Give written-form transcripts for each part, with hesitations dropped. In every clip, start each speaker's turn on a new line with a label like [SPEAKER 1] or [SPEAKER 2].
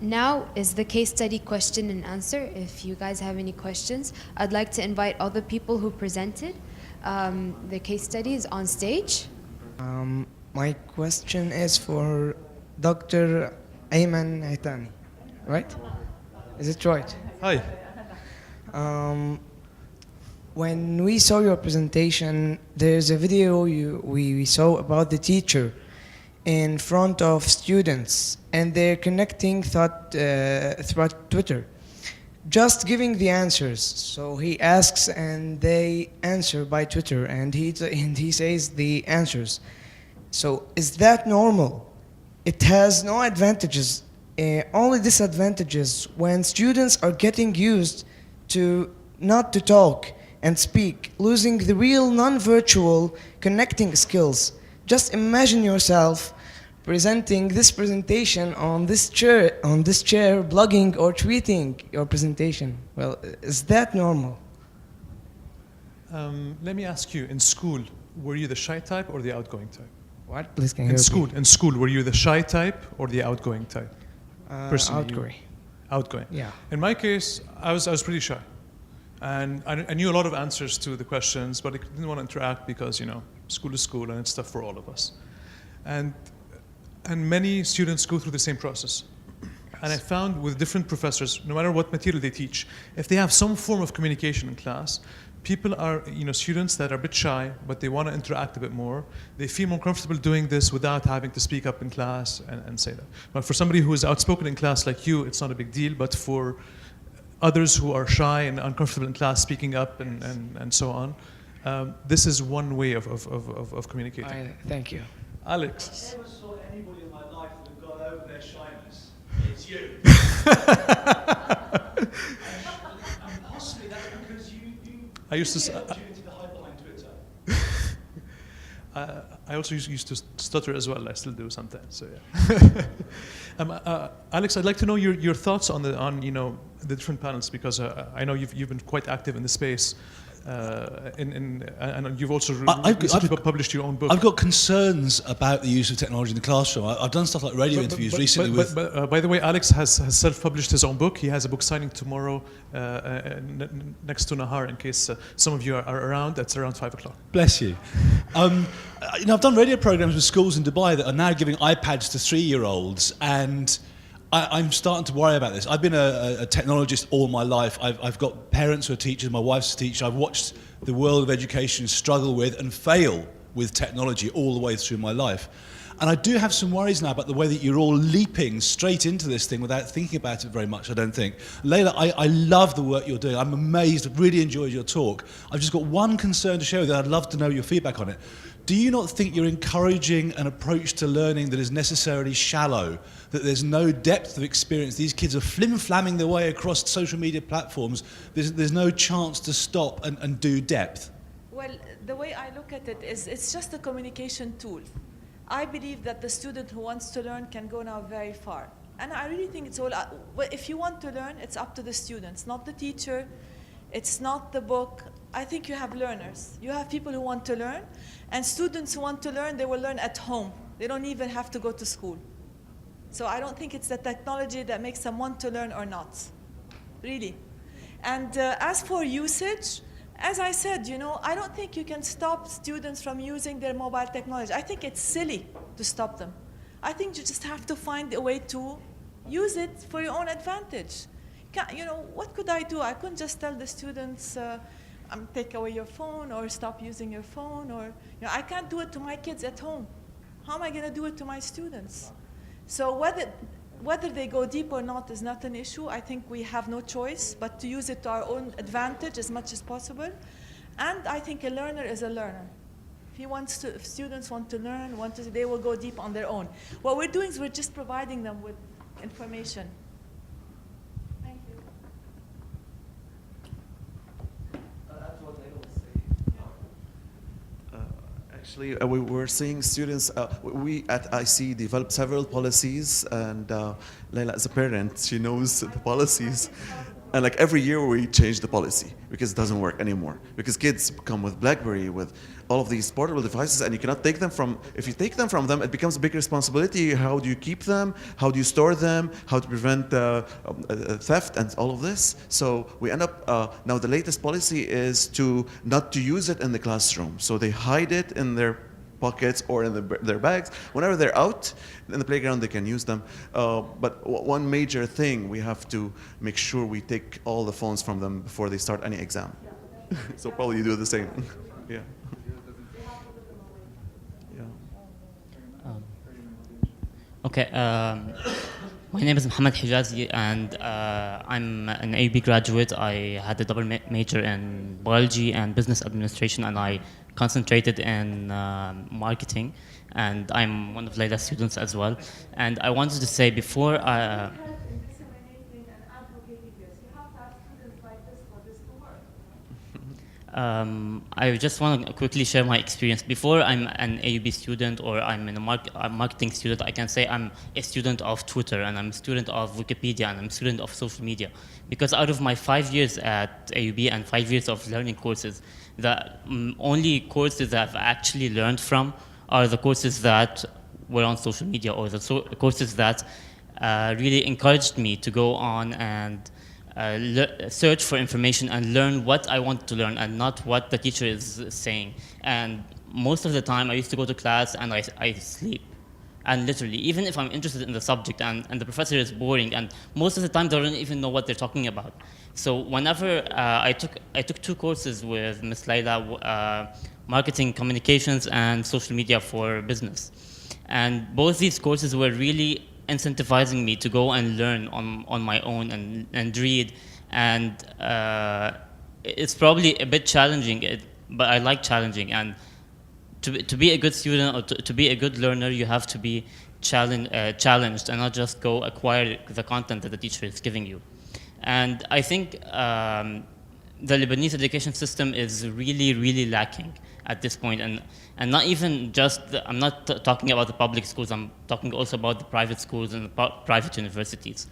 [SPEAKER 1] Now is the case study question and answer. If you guys have any questions, I'd like to invite all the people who presented the case studies on stage.
[SPEAKER 2] My question is for Dr. Ayman Haitani, right? Is it right?
[SPEAKER 3] Hi.
[SPEAKER 2] When we saw your presentation, there's a video we saw about the teacher in front of students, and they're connecting through Twitter, just giving the answers. So he asks and they answer by Twitter, and he says the answers. So is that normal? It has no advantages, only disadvantages when students are getting used to not to talk and speak, losing the real non-virtual connecting skills. Just imagine yourself presenting this presentation on this chair, blogging or tweeting your presentation. Well, is that normal?
[SPEAKER 3] Let me ask you, in school, were you the shy type or the outgoing type?
[SPEAKER 2] What? Please can you repeat?
[SPEAKER 3] In school, were you the shy type or the outgoing type? Personally,
[SPEAKER 2] Outgoing.
[SPEAKER 3] Outgoing.
[SPEAKER 2] Yeah.
[SPEAKER 3] In my case, I was pretty shy. And I knew a lot of answers to the questions, but I didn't want to interact because, school is school and it's tough for all of us. And many students go through the same process. And I found with different professors, no matter what material they teach, if they have some form of communication in class, people are, students that are a bit shy, but they want to interact a bit more. They feel more comfortable doing this without having to speak up in class and say that. But for somebody who is outspoken in class like you, it's not a big deal, but for others who are shy and uncomfortable in class speaking up and so on, this is one way of communicating.
[SPEAKER 2] Thank you.
[SPEAKER 3] Alex.
[SPEAKER 4] I never saw anybody in my life that had got over their shyness. It's you. And possibly that's because you
[SPEAKER 3] I used to.
[SPEAKER 4] the opportunity to hide behind Twitter.
[SPEAKER 3] I also used to stutter as well. I still do sometimes. So yeah. Alex, I'd like to know your thoughts on the different panels, because I know you've been quite active in the space. And you've also recently published your own book.
[SPEAKER 5] I've got concerns about the use of technology in the classroom. I've done stuff like radio interviews recently
[SPEAKER 3] But by the way, Alex has self-published his own book. He has a book signing tomorrow next to Nahar, in case some of you are around. That's around 5 o'clock.
[SPEAKER 5] Bless you. I've done radio programs with schools in Dubai that are now giving iPads to 3-year-olds, and I'm starting to worry about this. I've been a technologist all my life. I've got parents who are teachers, my wife's a teacher. I've watched the world of education struggle with and fail with technology all the way through my life. And I do have some worries now about the way that you're all leaping straight into this thing without thinking about it very much, I don't think. Layla, I love the work you're doing. I'm amazed. I've really enjoyed your talk. I've just got one concern to share with you. I'd love to know your feedback on it. Do you not think you're encouraging an approach to learning that is necessarily shallow, that there's no depth of experience? These kids are flim-flamming their way across social media platforms. There's no chance to stop and do depth.
[SPEAKER 6] Well, the way I look at it is it's just a communication tool. I believe that the student who wants to learn can go now very far. And I really think it's all, if you want to learn, it's up to the students, not the teacher. It's not the book. I think you have learners. You have people who want to learn, and students who want to learn, they will learn at home. They don't even have to go to school. So I don't think it's the technology that makes them want to learn or not, really. And as for usage, as I said, I don't think you can stop students from using their mobile technology. I think it's silly to stop them. I think you just have to find a way to use it for your own advantage. What could I do? I couldn't just tell the students, take away your phone or stop using your phone, or I can't do it to my kids at home. How am I going to do it to my students? So whether they go deep or not is not an issue. I think we have no choice but to use it to our own advantage as much as possible. And I think a learner is a learner. If students want to learn, they will go deep on their own. What we're doing is we're just providing them with information.
[SPEAKER 7] Actually, we were seeing students, we at IC developed several policies, and Layla, as a parent, she knows the policies. And like every year we change the policy because it doesn't work anymore. Because kids come with BlackBerry, with all of these portable devices, and you cannot take them from, if you take them from them, it becomes a big responsibility. How do you keep them? How do you store them? How to prevent theft and all of this? So we end up, now the latest policy is to not to use it in the classroom. So they hide it in their pockets or in their bags. Whenever they're out in the playground, they can use them. But one major thing, we have to make sure we take all the phones from them before they start any exam. So probably you do the same. Yeah. Yeah.
[SPEAKER 8] Okay, my name is Mohammed Hijazi, and I'm an AUB graduate. I had a double major in biology and business administration, and I concentrated in marketing. And I'm one of Layla's students as well. And I wanted to say before I just want to quickly share my experience. Before I'm an AUB student or I'm a marketing student, I can say I'm a student of Twitter, and I'm a student of Wikipedia, and I'm a student of social media. Because out of my 5 years at AUB and 5 years of learning courses, the only courses that I've actually learned from are the courses that were on social media, or the courses that really encouraged me to go on and search for information and learn what I want to learn and not what the teacher is saying. And most of the time I used to go to class and I sleep. And literally, even if I'm interested in the subject and the professor is boring, and most of the time they don't even know what they're talking about. So whenever I took 2 courses with Ms. Layla, marketing communications and social media for business. And both these courses were really incentivizing me to go and learn on my own and read. And it's probably a bit challenging, but I like challenging. And to be a good student or to be a good learner, you have to be challenged and not just go acquire the content that the teacher is giving you. And I think the Lebanese education system is really, really lacking at this point. And not even just, I'm not talking about the public schools, I'm talking also about the private schools and the private universities.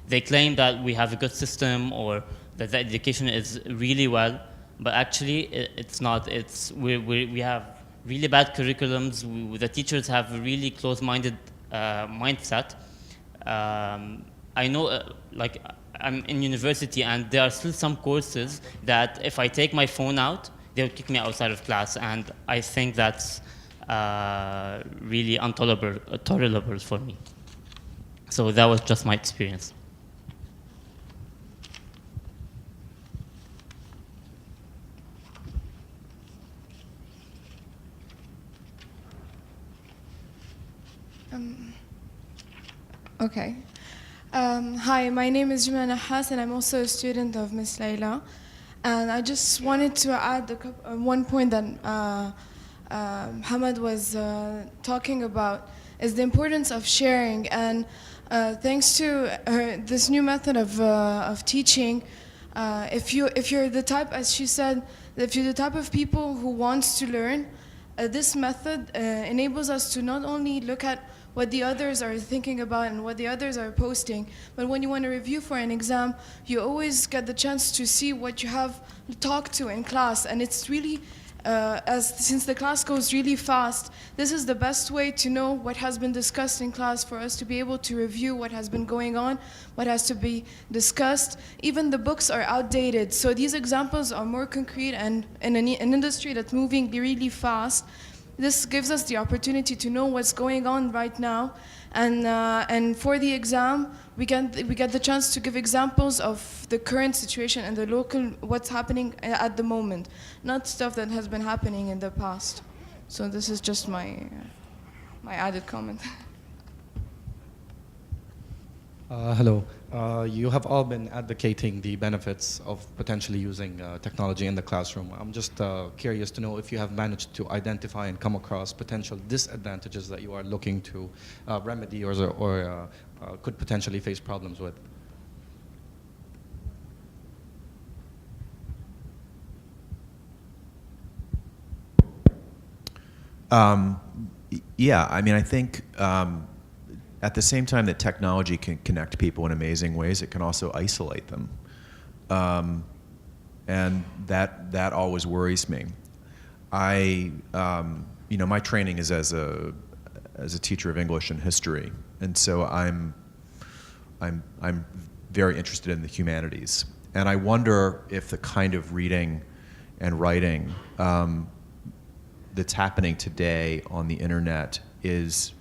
[SPEAKER 8] They claim that we have a good system or that the education is really well, but actually it's not. We have really bad curriculums. The teachers have a really close-minded mindset. I know, like, I'm in university and there are still some courses that if I take my phone out, they would kick me outside of class, and I think that's really intolerable for me. So that was just my experience.
[SPEAKER 9] Okay. Hi, my name is Jumana Hass, and I'm also a student of Miss Layla. And I just wanted to add one point that Hamad was talking about, is the importance of sharing. And thanks to this new method of teaching, if you're the type, as she said, if you're the type of people who wants to learn, this method enables us to not only look at what the others are thinking about and what the others are posting, but when you want to review for an exam, you always get the chance to see what you have talked to in class. And it's really, since the class goes really fast, this is the best way to know what has been discussed in class, for us to be able to review what has been going on, what has to be discussed. Even the books are outdated, so these examples are more concrete, and in an industry that's moving really fast, this gives us the opportunity to know what's going on right now, and for the exam, we get the chance to give examples of the current situation and the local, what's happening at the moment, not stuff that has been happening in the past. So this is just my added comment.
[SPEAKER 10] Hello. You have all been advocating the benefits of potentially using technology in the classroom. I'm just curious to know if you have managed to identify and come across potential disadvantages that you are looking to remedy or could potentially face problems with.
[SPEAKER 11] Yeah, I mean, I think at the same time that technology can connect people in amazing ways, it can also isolate them. and that always worries me. My training is as a teacher of English and history, and so I'm very interested in the humanities, and I wonder if the kind of reading and writing that's happening today on the internet is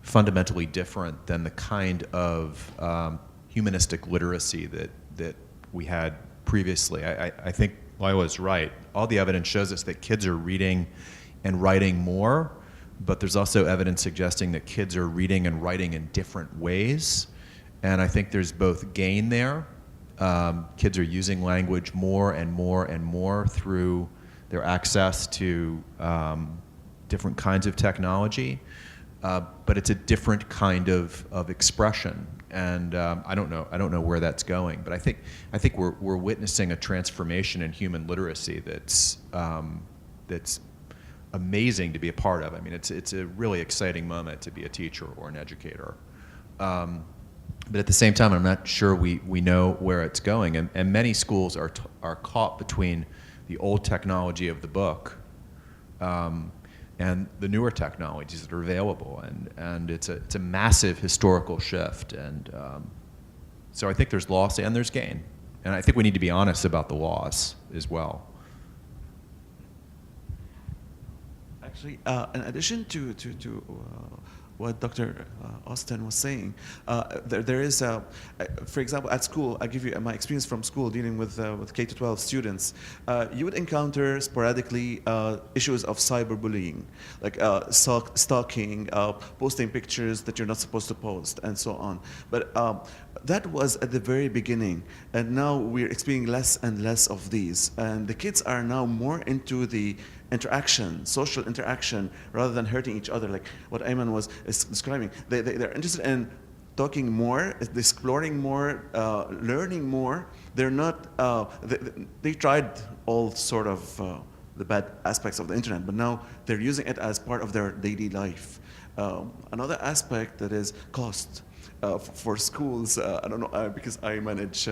[SPEAKER 11] fundamentally different than the kind of humanistic literacy that we had previously. I think Lila is right. All the evidence shows us that kids are reading and writing more, but there's also evidence suggesting that kids are reading and writing in different ways. And I think there's both gain there. Kids are using language more and more and more through their access to different kinds of technology. But it's a different kind of expression, and I don't know where that's going. But I think we're witnessing a transformation in human literacy that's amazing to be a part of. I mean, it's a really exciting moment to be a teacher or an educator. But at the same time, I'm not sure we know where it's going, and many schools are caught between the old technology of the book. And the newer technologies that are available, and it's a massive historical shift, and so I think there's loss and there's gain, and I think we need to be honest about the loss as well.
[SPEAKER 7] Actually, in addition to what Dr. Austin was saying, there is, for example, at school, I give you my experience from school dealing with K-12 students. You would encounter sporadically issues of cyberbullying, like stalking, posting pictures that you're not supposed to post, and so on. But that was at the very beginning, and now we're experiencing less and less of these. And the kids are now more into the interaction, social interaction, rather than hurting each other, like what Ayman was describing. They're interested in talking more, exploring more, learning more. They're not, they tried all sort of the bad aspects of the internet, but now they're using it as part of their daily life. Another aspect that is cost. For schools, I don't know, because I manage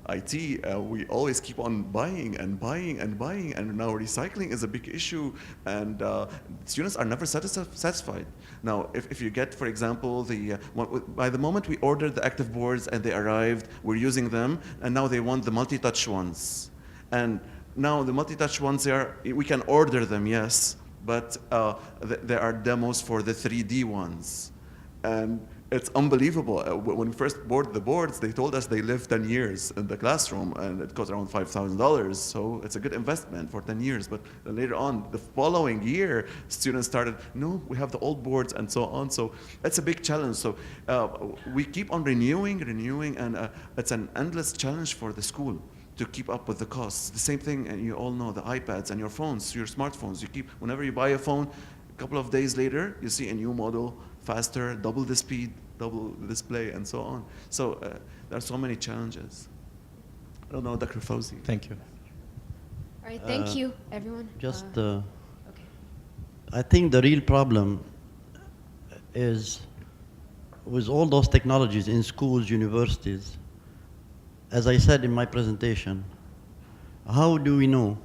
[SPEAKER 7] IT, we always keep on buying and buying and buying, and now recycling is a big issue, and students are never satisfied. Now, if you get, for example, by the moment we ordered the active boards and they arrived, we're using them, and now they want the multi-touch ones. And now the multi-touch ones, we can order them, yes, but there are demos for the 3D ones. And it's unbelievable. When we first bought the boards, they told us they live 10 years in the classroom, and it costs around $5,000. So it's a good investment for 10 years. But later on, the following year, students started, no, we have the old boards, and so on. So it's a big challenge. So we keep on renewing, and it's an endless challenge for the school to keep up with the costs. The same thing, and you all know, the iPads and your phones, your smartphones. Whenever you buy a phone, a couple of days later, you see a new model, faster, double the speed, double the display, and so on. So there are so many challenges. I don't know, Dr. Fawzi.
[SPEAKER 10] Thank you.
[SPEAKER 1] All right, thank you, everyone.
[SPEAKER 12] Okay. I think the real problem is with all those technologies in schools, universities. As I said in my presentation, how do we know?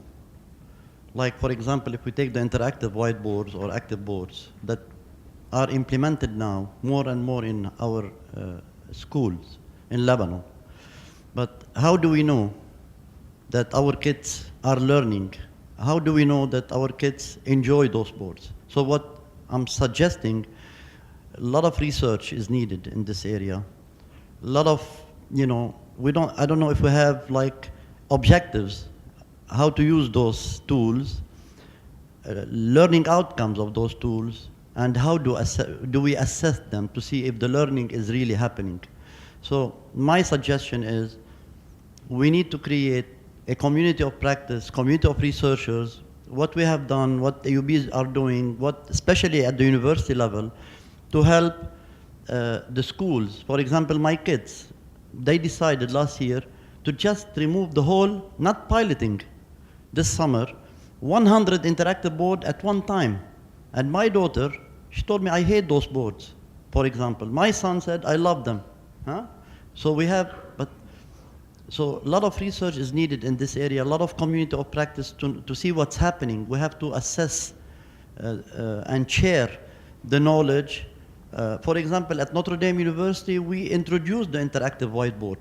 [SPEAKER 12] Like, for example, if we take the interactive whiteboards or active boards that are implemented now more and more in our schools in Lebanon. But how do we know that our kids are learning? How do we know that our kids enjoy those boards? So what I'm suggesting, a lot of research is needed in this area. A lot of, I don't know if we have like objectives, how to use those tools, learning outcomes of those tools, and how do we assess them to see if the learning is really happening. So my suggestion is we need to create a community of practice, community of researchers, what we have done, what AUBs are doing, especially at the university level, to help the schools. For example, my kids, they decided last year to just remove the whole, not piloting, this summer, 100 interactive board at one time. And my daughter, she told me, I hate those boards, for example. My son said, I love them. Huh? So we have, but So a lot of research is needed in this area, a lot of community of practice to see what's happening. We have to assess and share the knowledge. For example, at Notre Dame University, we introduced the interactive whiteboard.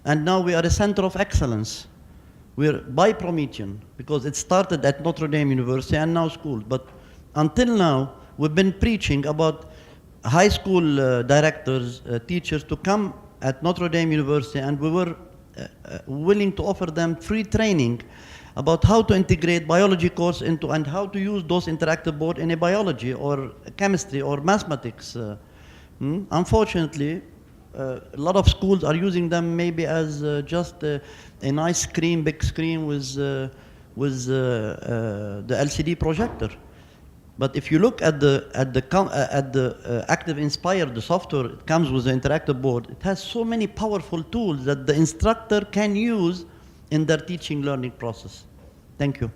[SPEAKER 12] And now we are a center of excellence. We're by Promethean, because it started at Notre Dame University and now schools. But until now, we've been preaching about high school directors, teachers to come at Notre Dame University, and we were willing to offer them free training about how to integrate biology course into and how to use those interactive board in a biology or chemistry or mathematics. Unfortunately, a lot of schools are using them maybe as just a nice screen, big screen with the LCD projector. But if you look at the Active Inspire, the software, it comes with the interactive board. It has so many powerful tools that the instructor can use in their teaching learning process. Thank you.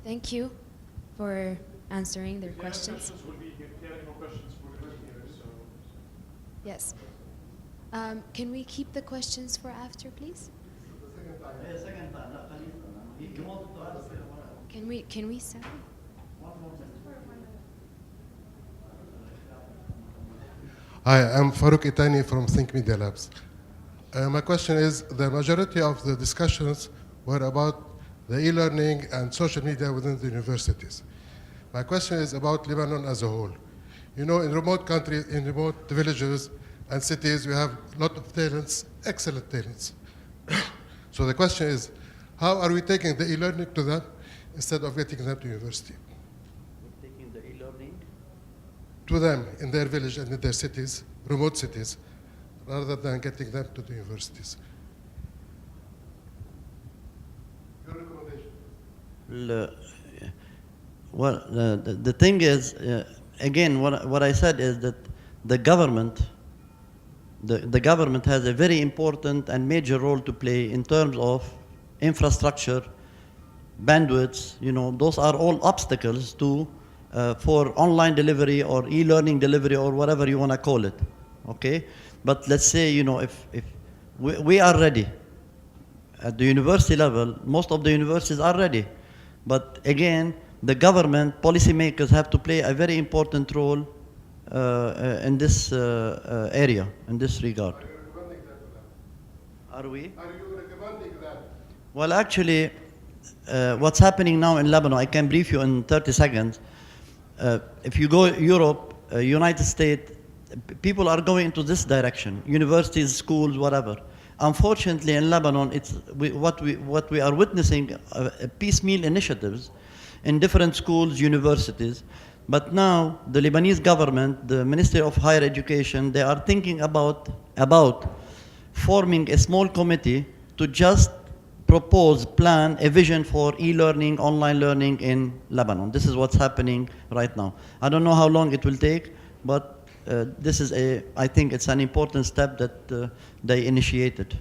[SPEAKER 1] Thank you for answering their questions. Yes. Can we keep the questions for after, please? Can we start?
[SPEAKER 13] Hi, I'm Farouk Itani from Think Media Labs. My question is, the majority of the discussions were about the e-learning and social media within the universities. My question is about Lebanon as a whole. You know, in remote countries, in remote villages and cities, we have a lot of talents, excellent talents. So the question is, how are we taking the e-learning to them instead of getting them to university?
[SPEAKER 12] Taking the e-learning
[SPEAKER 13] to them in their village and in their cities, remote cities, rather than getting them to the universities. Your recommendation?
[SPEAKER 12] Well, the thing is, again, what I said is that the government has a very important and major role to play in terms of infrastructure, bandwidths. You know, those are all obstacles to for online delivery or e-learning delivery or whatever you want to call it. Okay, but let's say, you know, if we are ready at the university level, most of the universities are ready, but again, the government policymakers have to play a very important role in this area, in this regard.
[SPEAKER 13] Are you recommending that to them?
[SPEAKER 12] Are we?
[SPEAKER 13] Are you recommending that?
[SPEAKER 12] Well, actually, what's happening now in Lebanon, I can brief you in 30 seconds. If you go Europe, United States, people are going into this direction, universities, schools, whatever. Unfortunately, in Lebanon, what we are witnessing piecemeal initiatives in different schools, universities. But now, the Lebanese government, the Ministry of Higher Education, they are thinking about forming a small committee to just plan a vision for e-learning, online learning in Lebanon. This is what's happening right now. I don't know how long it will take, but this is I think it's an important step that they initiated.